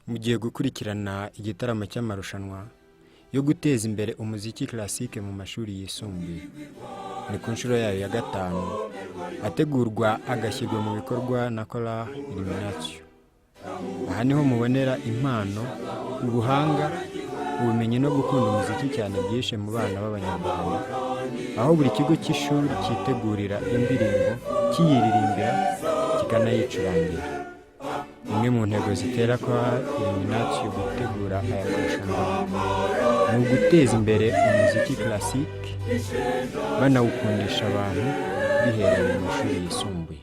mugiye gukurikirana igitaramo cy'amarushanwa yo guteza imbere umuziki classique mu mashuri yisumbuye. Ni ku nshuro yayo ya gatanu ategurwa agashyirwa mu bikorwa na Chorale Illumination. Aha niho mubonera impano, ubuhanga, ubumenyi no gukunda umuziki cyane byishe mu bana b'Abanyarwanda, aho buri kigo cy'ishuri cyitegurira indirimbo kiyiririmbira kikanayicurangira. Imwe mu ntego zitera Chorale Illumination gutegura aya marushanwa ni uguteza imbere umuziki classique banawukundisha abantu bihereye mu mashuri yisumbuye.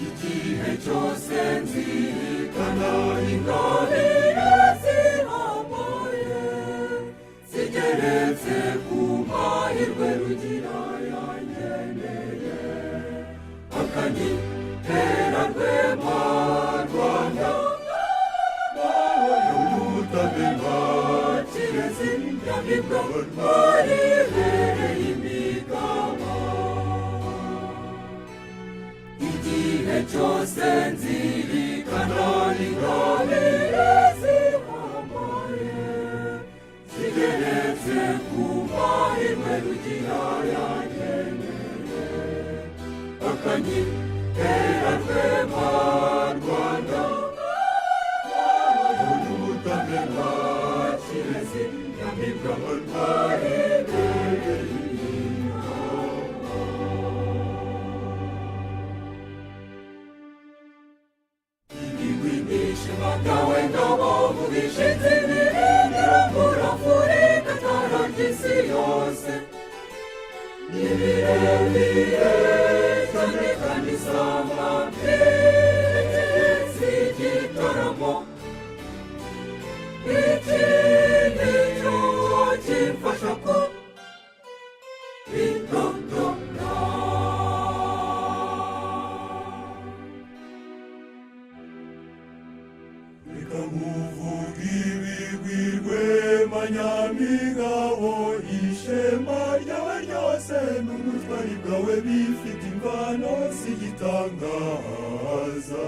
Igihe cyose nzirikana ingabire zihambaye zigeretse ku mahirwe rugira yangeneye, akanyitera rwema Rwanda y'ubutabera kirezi nyamibwa waribereye imigabo. Igihe cyose nzirikana ingabire zihambaye zigeretse ku mahirwe rugira yangeneye, akanyitera rwema Rwanda y'ubutabera kirezi nyamibwa waribereye Dawe ngabo mugishinze ibirindiro muri Afurika taragisi yose, ni birebire cyane kandi isamba mfite igitaramo. Iki ni cyo kimfasha ko bidondora. Reka muvuge ibigwi rwema nyamigabo, ishema ryawe ryose n'ubutwari bwawe bifite imvano z'igitangaza.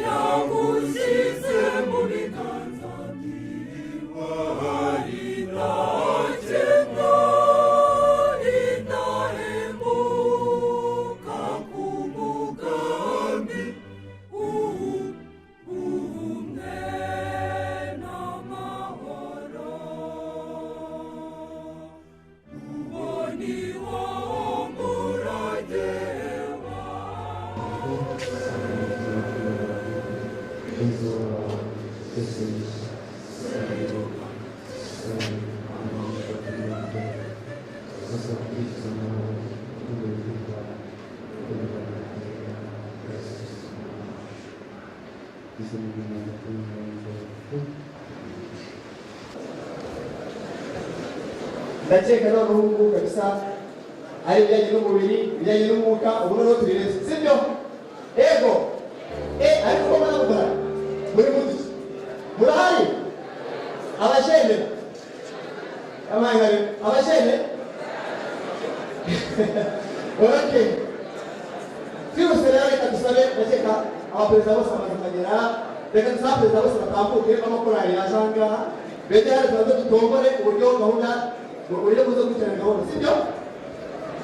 Yagushyize mu biganza by'intwari ntakemwa indahemuka ku mugambi w'ubumwe n'amahoro. Uwo ni wo murage wawe. ndakeka n'abahungu kabisa ari ibijyanye n'umubiri, ibijyanye n'umwuka, ubu noneho tubireze, sibyo? Ego ariko ko murabukora muri muti murahari abashende amangare abashende okay. Twihuse rero reka dusabe, ndakeka abaperezida bose bamaze kugera, reka dusabe abaperezida bose batambuke b'amakorali yaje aha ngaha, begere hano tubanze dutombore uburyo gahunda uburyo buza gukurikirana gahunda, sibyo?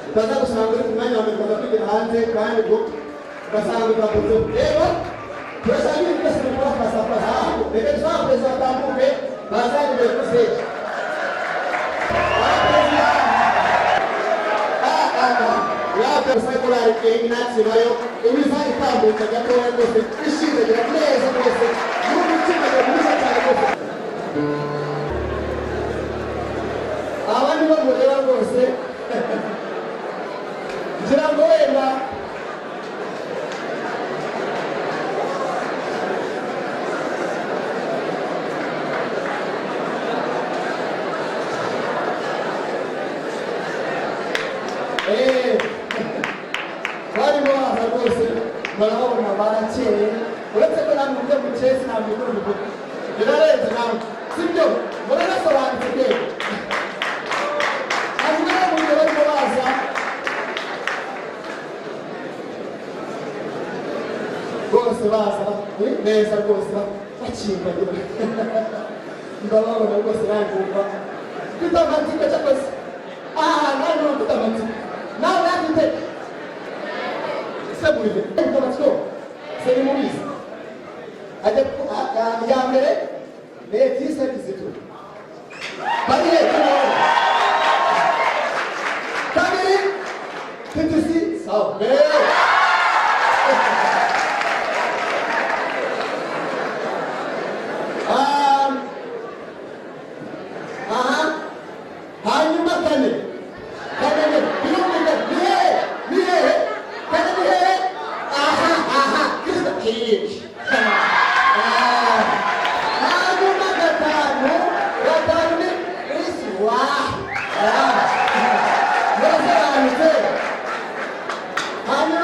Utaza gusanga uri ku mwanya wa mbere ukaza kwigira hanze kandi ubwo ugasanga utavuze. Rero turasanga ibintu byose bikora pasapasa ahubwo reka dusabe abaperezida batambuke bazanye imbere kuri stage. Dusabe Chorale Illumination nayo ibiza itambuka gatoya rwose ishingira neza rwose n'umutima mwiza cyane rwose. Abandi bamureba rwose ngira ngo wenda barimo baza rwose barababona barakeye uretse ko namwe mujya mu cyezi ntabwo ikora ibikorwa birarenze nawe sibyo muranasobanutse hanyuma rero mu gihe barimo baza rwose baza neza rwose bakimbagira ndababona rwose nangumva mfite amatsiko cyakoze nawe niba mfite amatsiko nawe yafite ese burihe mfite amatsiko se ni mubizi ajya iya mbere leta y'isabisi tu bari leta nawe kabiri titisi sawa hanyuma kane birumvikana ni hehe kane ni hehe kristo kiyici hanyuma gatanu ni krisi murasobanutse hanyuma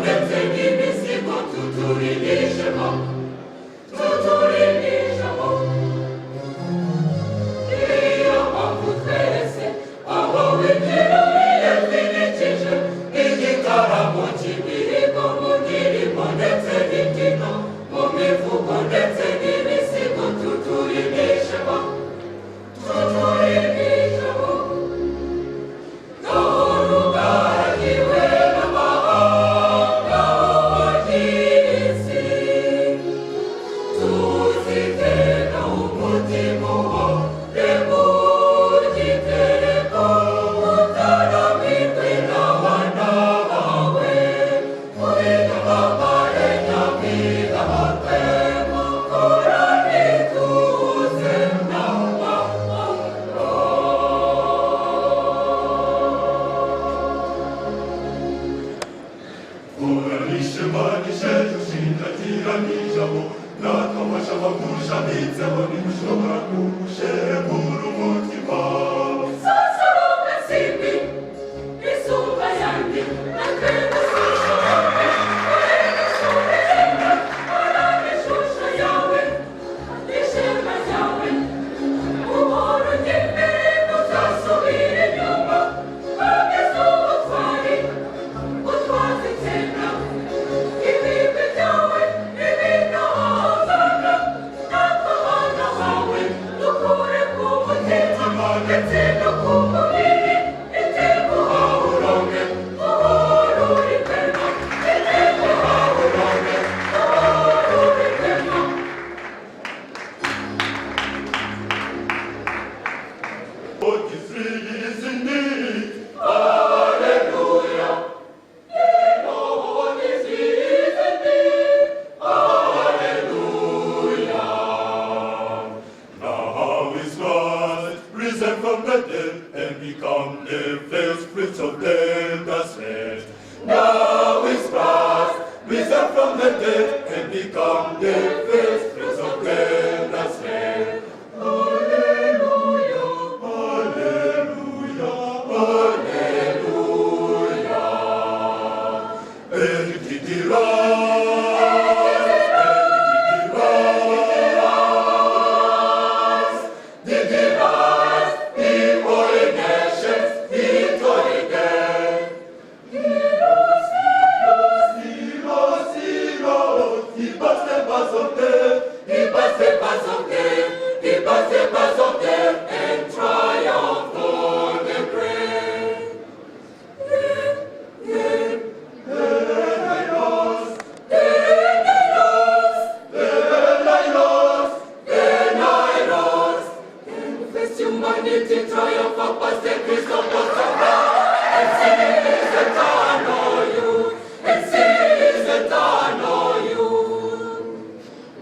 ndetse n'imizigo tuturindishemo iyo mpamvu twese aho wigiruriye twinikije igitaramo cy'imihigo mu ndirimbo ndetse n'imbyino mu mivugo ndetse n'imisigo tuturindishemo gahoro ugaragiwe n'amahanga y'isi tuzitega umutima uhore mu gitereko utaramirwe n'abana bawe ubinyamamare nyamiramare mukorane tuze n'amahoro Uranishemanishe ushinjagira n'ijabo n'akabasha bagusha bitseho ntibushobora kugushengura umutima Sasoroka simbi isumba yanjye natwebwe sishoboke urebe isura yawe urebe ishusho yawe ishema ryawe uhora ujya imbere ntuzasubire inyuma wageze ubutwari utwaze iteka ibigwi byawe ibinahangana natwe abana bawe dukure ku mutima ndetse no ku mubiri iteka uhawe uronke uhora uri rwema iteka uhawe uronke uhora uri rwema What is free is indeed Hallelujah. Lord is risen thee. Hallelujah. now is Christ risen from the dead and become the first fruits of them that slept. Now is Christ risen from the dead and become the first fruits of them that slept. Hallelujah, hallelujah, hallelujah. And did he rise? Did he rise? Before the nations, victory again. He rose, he rose, he rose, he passed the bars of death, He passed the pass of death. He passed the pass of death and triumphed on the grave. Then I rose. And faced humanity triumph past the Christ of and sin is eternal you. And sin is eternal you.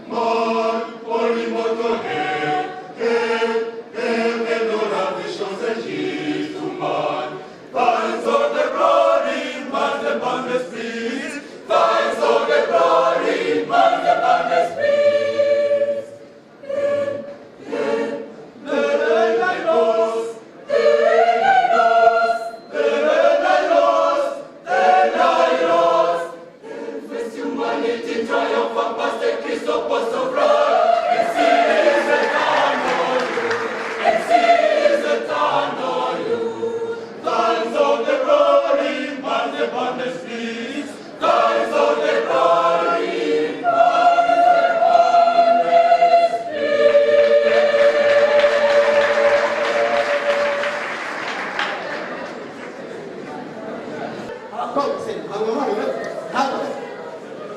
man, or immortal head, and all of the shows and yield to man. Finds all the glory, man, the boundless peace. Finds all the glory, man, the boundless peace. Then I rose, Faced humanity triumph past the Christ of blood. And sin is eternal you. And sin is eternal you. finds all the glory, man, the boundless peace. Finds all the glory, Kok sih? Aku mau ini. Apa?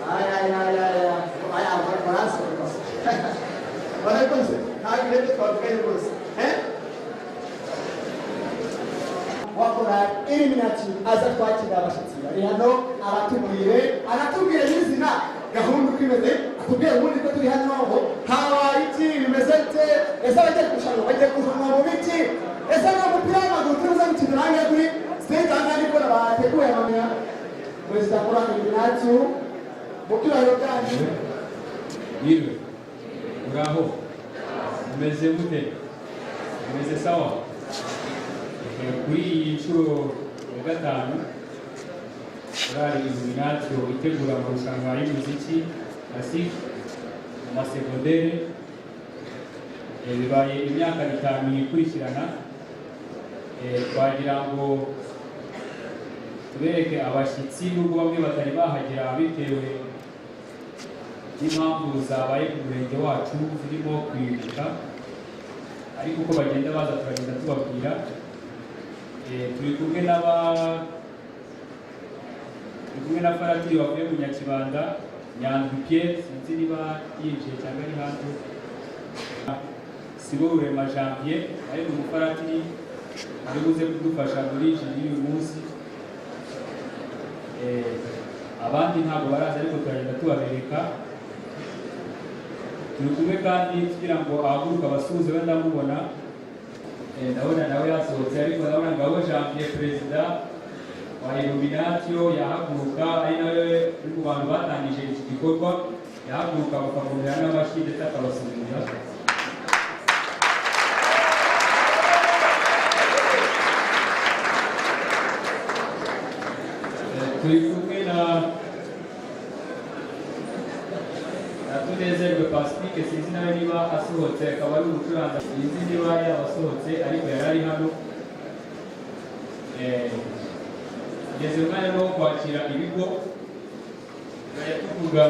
Ay. Apa keras? Mana pun sih. Aku lihat kau kayak terus. Wakora eliminati aza kwakira abashyitsi bari hano abatubwire anatubwire n'izina gahunda uko imeze atubwire ubundi ko turi hano habaye iki bimeze bite ese abagiye kurushanwa bagiye kurushanwa mu biki ese ni umupira w'amaguru tuza gukinira hano kuri stage aha ngaha niko bateguye amamenya perezida kuri eliminati mu byubahiro byanyu Yirwe, uraho, umeze mute, umeze sawa. Kuri iyi nshuro ya gatanu korali Illuminatio itegura amarushanwa y'umuziki classique mu masegondere. Bibaye imyaka 5 ikurikirana. Twagira ngo tubereke abashyitsi n'ubwo bamwe batari bahagera bitewe n'impamvu zabaye ku murenge wacu zirimo kwibuka, ariko uko bagenda baza turagenda tubabwira. Turi kumwe na Faratiri wavuye mu Nyakibanda, Nyandwi Pierre, sinzi niba yinjiye cyangwa ari hanze. Siborurema Janvier ari mu Faratiri ari buze kudufasha muri y'uyu munsi. Abandi ntabwo baraza ariko turagenda tubabereka. Turi kumwe kandi kugira ngo ahaguruka abasuhuze, wenda mubona ndabona nawe yasohotse, ariko ndabona Ngabo Janvier perezida wa Illuminatio yahaguruka, ari nawe uri mu bantu batangije iki gikorwa. Yahaguruka bakavumira n'amashyi ndetse akabasubirira. Turi kumwe na Tunezerwe Pacifique, sinzi nawe niba asohotse, akaba ari umucuranzi, sinzi niba yabasohotse ariko yari ari hano. Ngeze umwanya wo kwakira ibigo, turajya tuvuga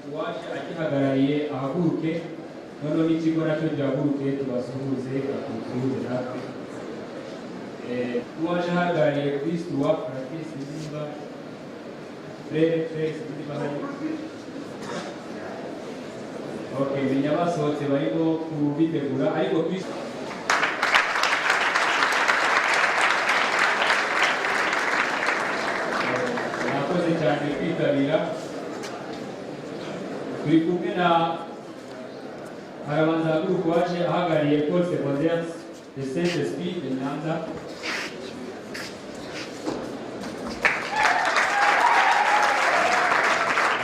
uwaje agihagarariye ahaguruke, noneho n'ikigo nacyo gihaguruke tubasuhuze batusuhuze natwe. Uwaje ahagarariye Kristo wa Paradisi niba Frere niba hari. Okay, menya basohotse barimo kubitegura, ariko Kristo nakoze cyane kwitabira. Turi kumwe na harabanza haguruka waje ahagarariye École Secondaire de Saint-Esprit de Nyanza.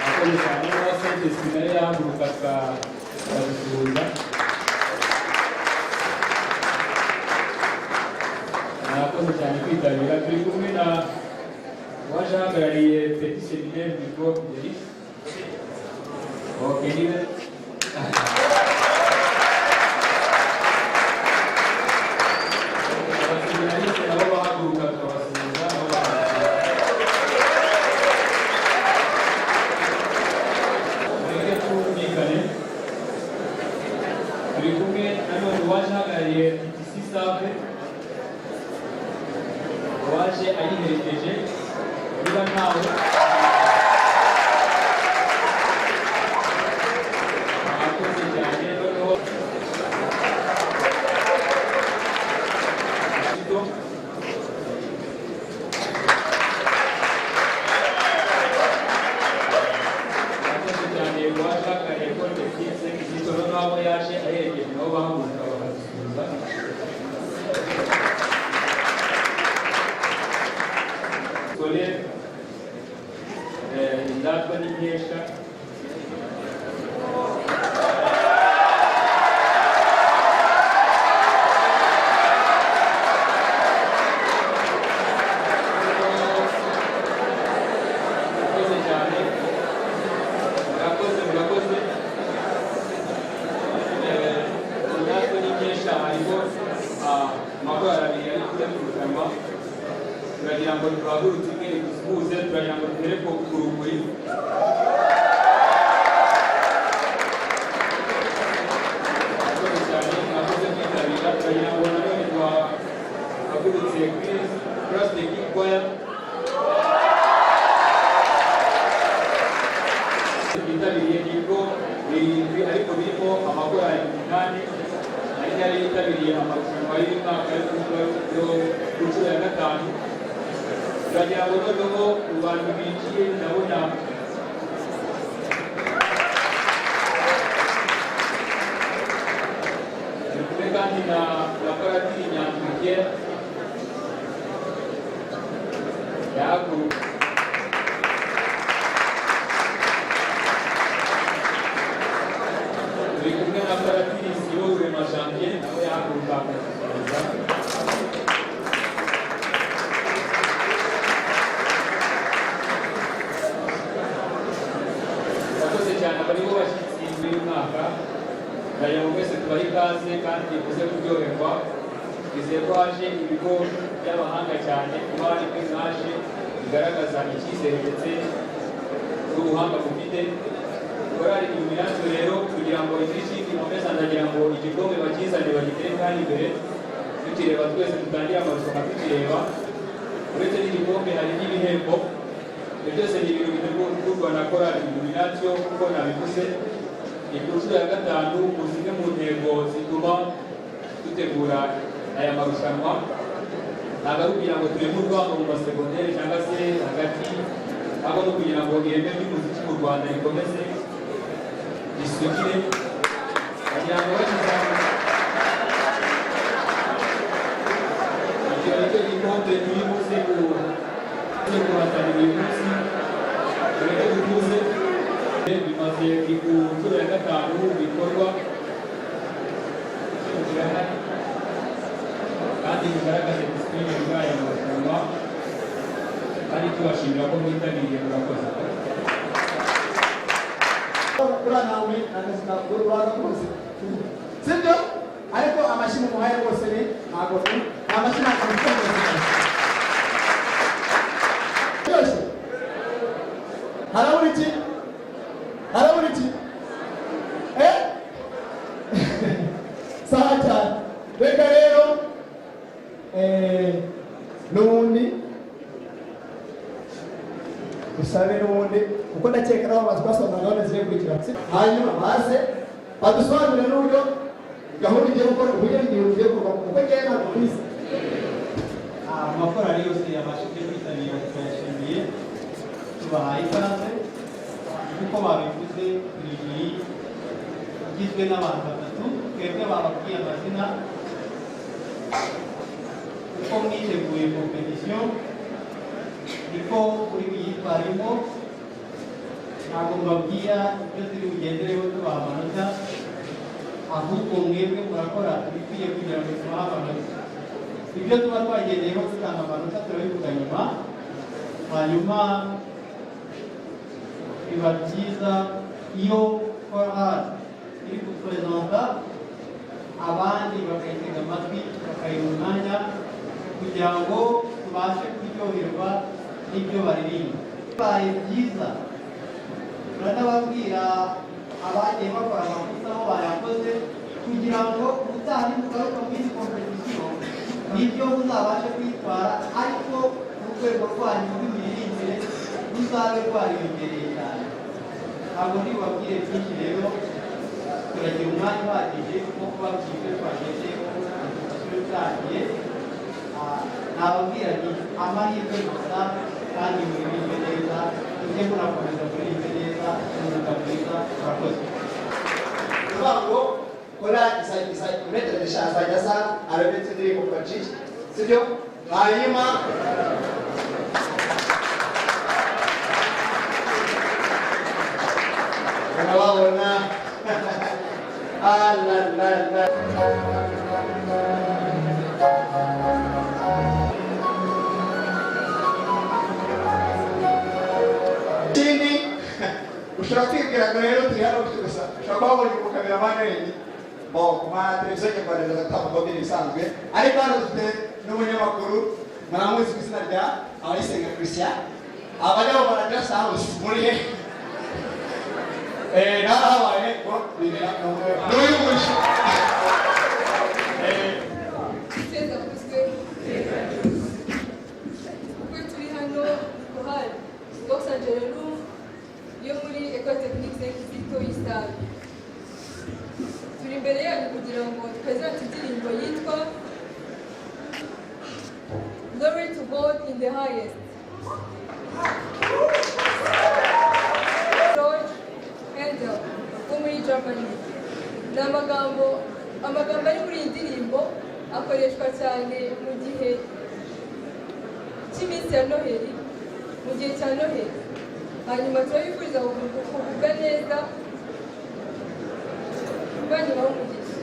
Nakoze cyane na Saint-Esprit nayo yahaguruka tukadusuhuza. Nakoze cyane kwitabira. Turi kumwe na waje ahagarariye Petit Séminaire du Groupe de Lis. Okay, niwe abaseminariste nabo bahaguruka tukabasuhuza. Reka twumvikane. Turi kumwe nanone waje ahagarariye ITC Save, waje ayiherekeje. Niba ntawe akoze cyane, noneho akoze cyane washakariye ko ndetse izitoro n'abo yaje aherekeje nabo bahaguruka bakasuhuza. Scolaire indatwa n'inkesha. Murakoze cyane, murakoze. Indatwa n'inkesha hariho amakorali abiri ari kuyakurikirana. Turagira ngo duhagurutse imwe dusuhuze, turagira ngo duhere ku rumuri. Murakoze cyane, mwakoze kwitabira. Turagira ngo nanone duhagurutse Cross the King Choir. Twitabiriye ibigo 7 ariko birimo amakorali 8, ari nayo yitabiriye amarushanwa y'umwaka yo ku nshuro ya 5. Turagira ngo noneho mu bantu binjiye ndabona kumwe kandi na Faratiri Nyandwi Pierre yahaguruka. Turi kumwe na Faratiri Siborurema Janvier nawe yahaguruka akasuhuza. ndagira ngo mwese tubahe ikaze kandi muze kuryoherwa. Twizeye ko haje ibigo by'abahanga cyane, kuba hari mwe mwaje bigaragaza icyizere ndetse n'ubuhanga mufite. Korali Illuminati rero kugira ngo izishiki nkomeza ndagira ngo igikombe bakizane bagitere kandi imbere tukireba twese dutangire amarushanwa tukireba. Uretse n'igikombe hari n'ibihembo. Ibyo byose ni ibintu bitegurwa na Korali Illuminati kuko nabivuze ni ku nshuro ya 5 mu zimwe mu ntego zituma dutegura aya marushanwa. Ntabwo ari kugira ngo tureme urwango mu masegonderi cyangwa se hagati, ahubwo no kugira ngo ireme ry'umuziki mu Rwanda rikomeze risugire. Kugira ngo icyo nicyo gikombe turi buze guhatanira uyu munsi. Ureke dukuze bimaze ku nshuro ya 5 bikorwa kandi bigaragaze disipurine muri aya marushanwa, kandi tubashimira ko mwitabiriye. Murakoze. nawe akazi kawe uraza kose sibyo, ariko amashyi muhaye rwose ni ntabwo amashyi ntabwo byose harabura iki sawa cyane. Reka rero n'ubundi usabe n'ubundi kuko ndakeka nabo amaze kubasobanurira gahunda zigiye gukurikira, hanyuma baze badusobanurire n'uburyo gahunda igiye gukora, uburyo igihe ugiye kuva kuko ngewe ntabwo bizi. Amakorali yose yabashije kwitabira tuyashimiye, tubahaye ikaze. Kuko babivuze buri igizwe n'abantu 3, twebwe bababwiye amazina uko mwiteguye kompetisiyo niko uri buyitwaremo. Ntabwo mbabwira ibyo turi bugendereho tubaha amanota, ahubwo mwebwe murakora ibikwiye kugira ngo tubahe amanota. Ibyo tuba twagendeyeho dutanga amanota turabivuga nyuma, hanyuma biba byiza iyo korali iri kuturezanta abandi bakayitega amatwi bakayiha umwanya kugira ngo tubashe kuryoherwa n'ibyo baririmba. Bibaye byiza turanababwira abagiye bakora amakosa aho bayakoze kugira ngo ubutaha nimugaruka muri iyi kompetisiyo nibyo muzabashe kwitwara, ariko mu rwego rwanyu rw'imiririmbire ruzabe rwariyongereye cyane. Ntabwo ntibabwire byinshi rero, turagira umwanya uhagije wo kubabwira ibyo twagezeho amashuri utangiye. Nababwira nti amahirwe gusa kandi muririmbe neza, mujye murakomeza muririmbe neza, umwuga mwiza. Murakoze. Kuvuga ngo kora uneteresha azajya asa arabetse indirimbo kacici sibyo, hanyuma urababona ikindi ushobora kwibwira ngo rero turi hano gusa, ushobora kuba wabonye umukameramani wenyine ku mateleviziyo nyarwanda agatanga ibisanzwe, ariko hano dufite n'umunyamakuru muramuzi ku izina rya Abayisenga Christian, abajyaho barajya House muri he narahabaye ngo bibera n'uyu mushi kuko turi hano kohari Los Angeles yo muri Ecole Technique Saint Kizito Isari. Turi imbere yanyu kugira ngo twazate indirimbo yitwa Glory to God in the highest. George Handel wo muri Germany. Ni amagambo ari muri iyi ndirimbo akoreshwa cyane mu gihe cy'iminsi ya Noheli, mu gihe cya Noheli. Hanyuma turabifuriza kugubwa neza, banyuraho umugisha.